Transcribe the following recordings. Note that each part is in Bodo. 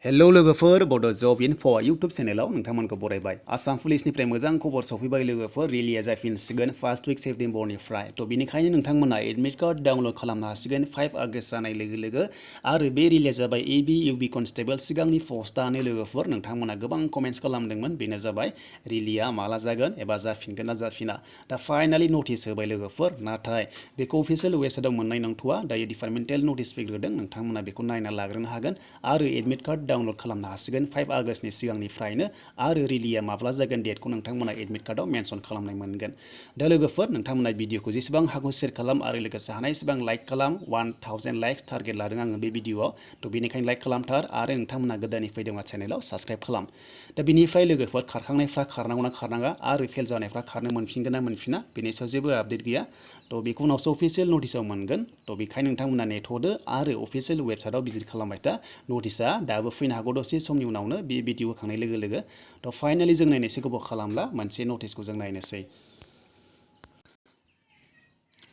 हेलौ लोगोफोर बड' जब इनफ' इउटुब चेनेलाव नोंथांमोनखौ बरायबाय आसाम पुलिसनिफ्राय मोजां खबर सफैबाय लोगोफोर रिलिया जाफिनसिगोन फार्स्ट उइक सेप्तेम्बरनिफ्राय थ' बेनिखायनो नोंथांमोना एडमिट कार्ड डाउनलड खालामनो हासिगोन 5 आगस्ट जानाय लोगो लोगो आरो बे रिलिया जाबाय एबि इउबि कनस्टेबल सिगांनि पस्टआनो लोगोफोर नोंथांमोना गोबां कमेन्ट्स खालामदोंमोन बेनो जाबाय रिलिया माला जागोन एबा जाफिनगोन ना जाफिना दा फाइनालि नटिस होबाय लोगोफोर नाथाय बेखौ अफिसियेल वेबसाइटआव मोननाय नंथ'वा दायो डिपार्टमेन्टेल नटिस फैग्रोदों नोंथांमोना बेखौ नायना लाग्रोनो हागोन आरो एडमिट कार्ड डाउनलड खालामनो हासिगोन 5 आगस्टनि सिगांनिफ्रायनो आरो रिलिया माब्ला जागोन डेटखौ नोंथांमोना एडमिट कार्डआव मेनसन खालामनाय मोनगोन दा लोगोफोर नोंथांमोना भिडिअखौ जेसेबां हागौ शेयार खालाम आरो लोगोसे हानायसेबां लाइक खालाम 1000 लाइक्स टारगेट लादों आङो बे भिडिअआव थ' बेनिखायनो लाइक खालामथार आरो नोंथांमोना गोदानै फैदोंबा चेनेलाव साबस्क्राइब खालाम दा बिनिफ्राय लोगोफोर खारखांनायफ्रा खारनांगौना खारनाङा आरो फेल जानायफ्रा खारनो मोनफिनगोन ना मोनफिना बेनि सायाव जेबो आपडेट गैया थ' बेखौ उनावसो अफिसियेल नटिसआव मोनगोन थ' बेखायनो नोंथांमोना नेथ'दो आरो अफिसियेल वेबसाइटआव भिजिट खालामबाय था नटिसआ दाबो फैनो हागौ दसे समनि उनावनो बे भिडिअ होखांनाय लोगो लोगो थ' फाइनालि जों नायनोसै गोबाव खालामला मोनसे नटिसखौ जों नायनोसै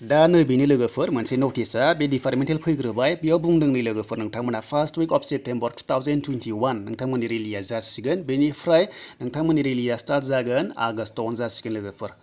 दा नैबेनि लोगोफोर मोनसे नटिसआ बे डिपार्टमेन्टेल फैग्रोबाय बेयाव बुंदों नै लोगोफोर नोंथांमोना फार्स्ट उइक अफ सेप्तेम्बर 2021 नोंथांमोननि रिलिया जासिगोन बेनिफ्राय नोंथांमोननि रिलिया स्टार्ट जागोन आगस्टआवनो जासिगोन लोगोफोर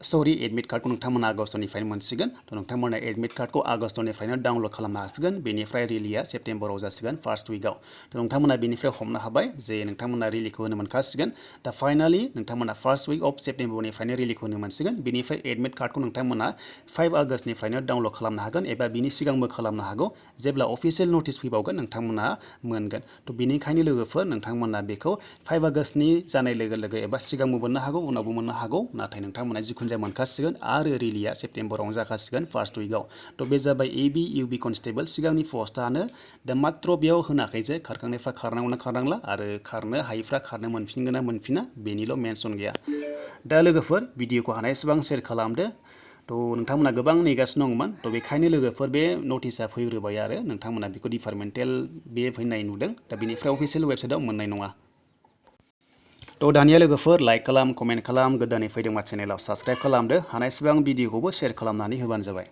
सरि एडमिट कार्डखौ नोंथांमोना आगस्टनिफ्रायनो मोनसिगोन थ' नोंथांमोना एडमिट कार्डखौ आगस्टनिफ्रायनो डाउनलड खालामनो हासिगोन बेनिफ्राय रिलिया सेप्तेम्बराव जासिगोन फार्स्ट उइकआव थ' नोंथांमोना बेनिफ्राय हमनो हाबाय जे नोंथांमोना रिलिखौ होनो मोनखासिगोन दा फाइनालि नोंथांमोना फार्स्ट उइक अफ सेप्तेम्बरनिफ्रायनो रिलिखौ होनो मोनसिगोन बेनिफ्राय एडमिट कार्डखौ नोंथांमोना 5 आगस्टनिफ्रायनो डाउनलड खालामनो हागोन एबा बिनि सिगांबो खालामनो हागौ जेब्ला अफिसियेल नटिस फैबावगोन नोंथांमोना मोनगोन थ' बेनिखायनो लोगोफोर नोंथांमोना बेखौ 5 आगस्टनि जानाय लोगो लोगो एबा सिगांबो मोननो हागौ उनावबो मोननो हागौ नाथाय नोंथांमोना जिखुनु जाया मोनखासिगोन आरो रिलिया सेप्तेम्बरावनो जाखासिगोन फार्स्ट उइकआव थ' बे जाबाय एबि इउबि कनस्टेबल सिगांनि पस्टआनो दा मात्र बेयाव होनाखै जे खारखांनायफ्रा खारनांगौना खारनांला आरो खारनो हायिफ्रा खारनो मोनफिनगोन ना मोनफिना बेनिल' मेनसन गैया दा लोगोफोर भिडिअखौ हानायसेबां शेयार खालामदो थ' नोंथांमोना गोबां नेगासिनो दंमोन थ' बेखायनो लोगोफोर बे नटिसआ फैग्रोबाय आरो नोंथांमोना बेखौ डिपार्टमेन्टेल बे फैनाय नुदों दा बेनिफ्राय अफिसियेल वेबसाइटआव मोननाय नङा थ' दानिया लोगोफोर लाइक खालाम कमेन्ट खालाम गोदानै फैदोंबा चेनेलाव साबस्क्राइब खालामदो हानायसेबां भिडिअखौबो शेयार खालामनानै होबानो जाबाय